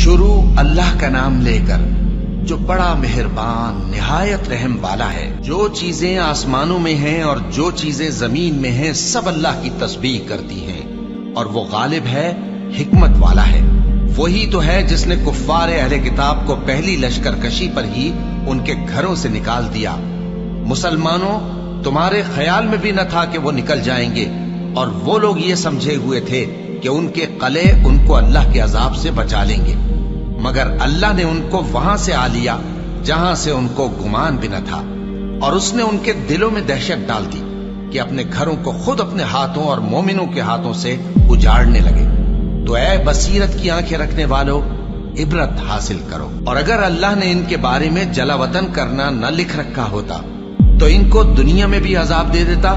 شروع اللہ کا نام لے کر جو بڑا مہربان نہایت رحم والا ہے۔ جو چیزیں آسمانوں میں ہیں اور جو چیزیں زمین میں ہیں سب اللہ کی تسبیح کرتی ہیں، اور وہ غالب ہے، حکمت والا ہے۔ وہی تو ہے جس نے کفار اہل کتاب کو پہلی لشکر کشی پر ہی ان کے گھروں سے نکال دیا۔ مسلمانوں، تمہارے خیال میں بھی نہ تھا کہ وہ نکل جائیں گے، اور وہ لوگ یہ سمجھے ہوئے تھے کہ ان کے قلعے ان کو اللہ کے عذاب سے بچا لیں گے، مگر اللہ نے ان کو وہاں سے آ لیا جہاں سے ان کو گمان بھی نہ تھا، اور اس نے ان کے دلوں میں دہشت ڈال دی کہ اپنے گھروں کو خود اپنے ہاتھوں اور مومنوں کے ہاتھوں سے اجاڑنے لگے۔ تو اے بصیرت کی آنکھیں رکھنے والو، عبرت حاصل کرو۔ اور اگر اللہ نے ان کے بارے میں جلا وطن کرنا نہ لکھ رکھا ہوتا تو ان کو دنیا میں بھی عذاب دے دیتا،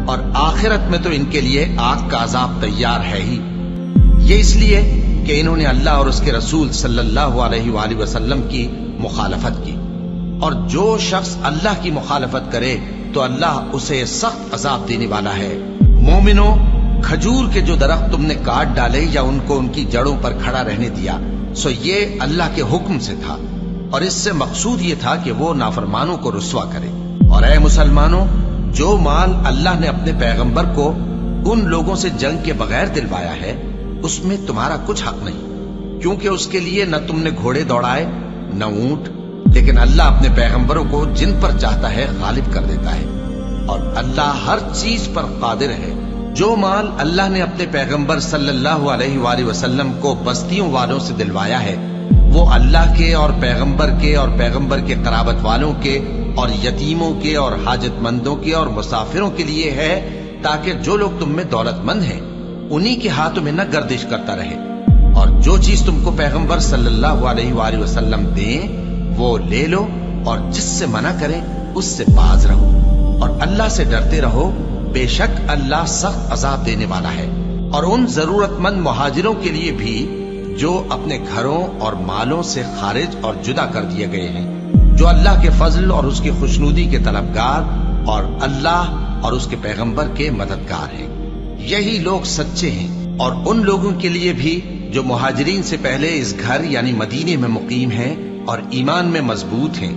اور آخرت میں تو ان کے لیے آگ کا عذاب تیار ہے ہی۔ یہ اس لیے کہ انہوں نے اللہ اور اس کے رسول صلی اللہ علیہ وآلہ وسلم کی مخالفت کی، اور جو شخص اللہ کی مخالفت کرے تو اللہ اسے سخت عذاب دینے والا ہے۔ مومنوں، کھجور کے جو درخت تم نے کاٹ ڈالے یا ان کو ان کی جڑوں پر کھڑا رہنے دیا، سو یہ اللہ کے حکم سے تھا، اور اس سے مقصود یہ تھا کہ وہ نافرمانوں کو رسوا کرے۔ اور اے مسلمانوں، جو مال اللہ نے اپنے پیغمبر کو ان لوگوں سے جنگ کے بغیر دلوایا ہے اس میں تمہارا کچھ حق نہیں، کیونکہ اس کے لیے نہ تم نے گھوڑے دوڑائے نہ اونٹ، لیکن اللہ اپنے پیغمبروں کو جن پر چاہتا ہے غالب کر دیتا ہے، اور اللہ ہر چیز پر قادر ہے۔ جو مال اللہ نے اپنے پیغمبر صلی اللہ علیہ وآلہ وسلم کو بستیوں والوں سے دلوایا ہے وہ اللہ کے اور پیغمبر کے اور پیغمبر کے قرابت والوں کے اور یتیموں کے اور حاجت مندوں کے اور مسافروں کے لیے ہے، تاکہ جو لوگ تم میں دولت مند ہیں انہی کے ہاتھوں میں نہ گردش کرتا رہے، اور جو چیز تم کو پیغمبر صلی اللہ علیہ وآلہ وسلم دیں وہ لے لو، اور جس سے منع کریں اس سے باز رہو، اور اللہ سے ڈرتے رہو، بے شک اللہ سخت عذاب دینے والا ہے۔ اور ان ضرورت مند مہاجروں کے لیے بھی جو اپنے گھروں اور مالوں سے خارج اور جدا کر دیے گئے ہیں، جو اللہ کے فضل اور اس کی خوشنودی کے طلبگار اور اللہ اور اس کے پیغمبر کے مددگار ہیں، یہی لوگ سچے ہیں۔ اور ان لوگوں کے لیے بھی جو مہاجرین سے پہلے اس گھر یعنی مدینے میں مقیم ہیں اور ایمان میں مضبوط ہیں،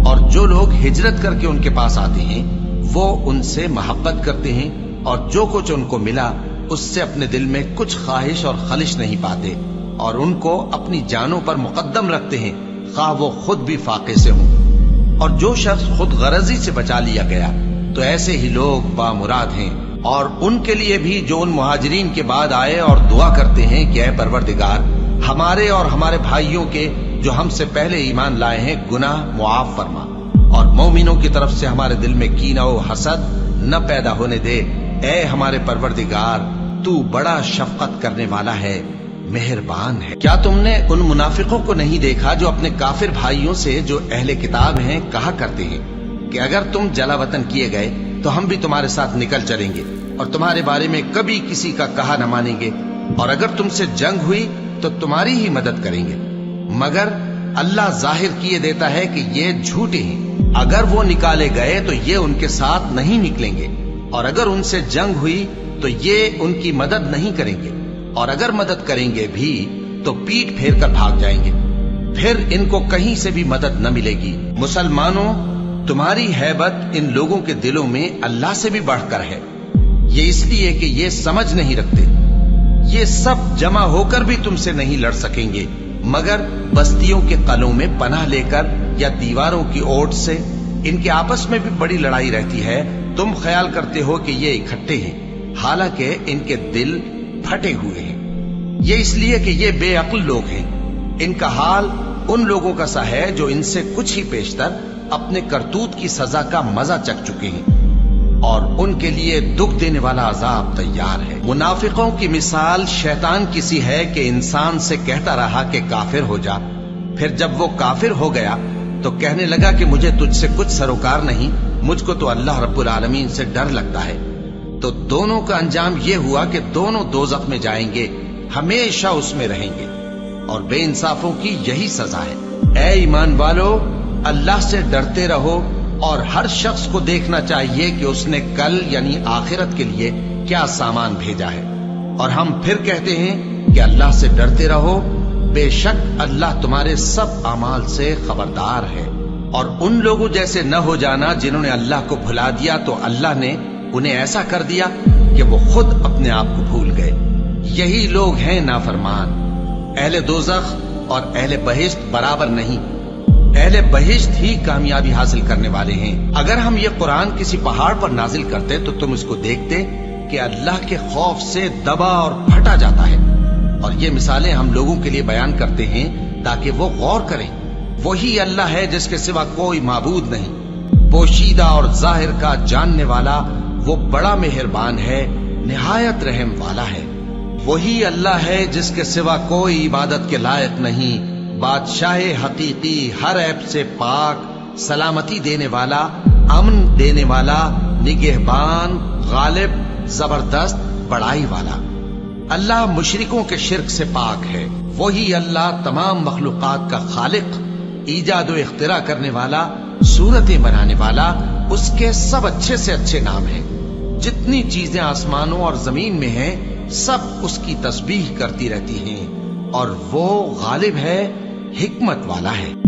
اور جو لوگ ہجرت کر کے ان کے پاس آتے ہیں وہ ان سے محبت کرتے ہیں، اور جو کچھ ان کو ملا اس سے اپنے دل میں کچھ خواہش اور خلش نہیں پاتے، اور ان کو اپنی جانوں پر مقدم رکھتے ہیں خواہ وہ خود بھی فاقے سے ہوں۔ اور جو شخص خود غرضی سے بچا لیا گیا تو ایسے ہی لوگ بامراد ہیں۔ اور ان کے لیے بھی جو ان مہاجرین کے بعد آئے اور دعا کرتے ہیں کہ اے پروردگار، ہمارے اور ہمارے بھائیوں کے جو ہم سے پہلے ایمان لائے ہیں گناہ معاف فرما، اور مومنوں کی طرف سے ہمارے دل میں کینہ و حسد نہ پیدا ہونے دے۔ اے ہمارے پروردگار، تو بڑا شفقت کرنے والا ہے، مہربان ہے۔ کیا تم نے ان منافقوں کو نہیں دیکھا جو اپنے کافر بھائیوں سے جو اہل کتاب ہیں کہا کرتے ہیں کہ اگر تم جلا وطن کیے گئے تو ہم بھی تمہارے ساتھ نکل چلیں گے، اور تمہارے بارے میں کبھی کسی کا کہا نہ مانیں گے، اور اگر تم سے جنگ ہوئی تو تمہاری ہی مدد کریں گے، مگر اللہ ظاہر کیے دیتا ہے کہ یہ جھوٹے ہیں۔ اگر وہ نکالے گئے تو یہ ان کے ساتھ نہیں نکلیں گے، اور اگر ان سے جنگ ہوئی تو یہ ان کی مدد نہیں کریں گے، اور اگر مدد کریں گے بھی تو پیٹ پھیر کر بھاگ جائیں گے، پھر ان کو کہیں سے بھی مدد نہ ملے گی۔ مسلمانوں، تمہاری ہیبت ان لوگوں کے دلوں میں اللہ سے بھی بڑھ کر ہے، یہ اس لیے کہ یہ سمجھ نہیں رکھتے۔ یہ سب جمع ہو کر بھی تم سے نہیں لڑ سکیں گے، مگر بستیوں کے قلعوں میں پناہ لے کر یا دیواروں کی اوٹ سے۔ ان کے آپس میں بھی بڑی لڑائی رہتی ہے، تم خیال کرتے ہو کہ یہ اکٹھے ہیں، حالانکہ ان کے دل پھٹے ہوئے ہیں۔ یہ اس لیے کہ یہ بے عقل لوگ ہیں۔ ان کا حال ان لوگوں کا سا ہے جو ان سے کچھ ہی پیشتر اپنے کرتوت کی سزا کا مزہ چکھ چکے ہیں، اور ان کے لیے دکھ دینے والا عذاب تیار ہے۔ منافقوں کی مثال شیطان کی سی ہے کہ انسان سے کہتا رہا کہ کافر ہو جا، پھر جب وہ کافر ہو گیا تو کہنے لگا کہ مجھے تجھ سے کچھ سروکار نہیں، مجھ کو تو اللہ رب العالمین سے ڈر لگتا ہے۔ تو دونوں کا انجام یہ ہوا کہ دونوں دوزخ میں جائیں گے، ہمیشہ اس میں رہیں گے، اور بے انصافوں کی یہی سزا ہے۔ اے ایمان والو، اللہ سے ڈرتے رہو، اور ہر شخص کو دیکھنا چاہیے کہ اس نے کل یعنی آخرت کے لیے کیا سامان بھیجا ہے۔ اور ہم پھر کہتے ہیں کہ اللہ سے ڈرتے رہو، بے شک اللہ تمہارے سب اعمال سے خبردار ہے۔ اور ان لوگوں جیسے نہ ہو جانا جنہوں نے اللہ کو بھلا دیا تو اللہ نے انہیں ایسا کر دیا کہ وہ خود اپنے آپ کو بھول گئے۔ یہی لوگ ہیں نافرمان۔ اہل دوزخ اور اہل بہشت برابر نہیں، اہل بہشت ہی کامیابی حاصل کرنے والے ہیں۔ اگر ہم یہ قرآن کسی پہاڑ پر نازل کرتے تو تم اس کو دیکھتے کہ اللہ کے خوف سے دبا اور پھٹا جاتا ہے۔ اور یہ مثالیں ہم لوگوں کے لیے بیان کرتے ہیں تاکہ وہ غور کریں۔ وہی اللہ ہے جس کے سوا کوئی معبود نہیں، پوشیدہ اور ظاہر کا جاننے والا، وہ بڑا مہربان ہے، نہایت رحم والا ہے۔ وہی اللہ ہے جس کے سوا کوئی عبادت کے لائق نہیں، بادشاہ حقیقی، ہر عیب سے پاک، سلامتی دینے والا، امن دینے والا، نگہبان، غالب، زبردست، بڑائی والا۔ اللہ مشرکوں کے شرک سے پاک ہے۔ وہی اللہ تمام مخلوقات کا خالق، ایجاد و اختراع کرنے والا، صورتیں بنانے والا، اس کے سب اچھے سے اچھے نام ہیں۔ جتنی چیزیں آسمانوں اور زمین میں ہیں سب اس کی تسبیح کرتی رہتی ہیں، اور وہ غالب ہے، حکمت والا ہے۔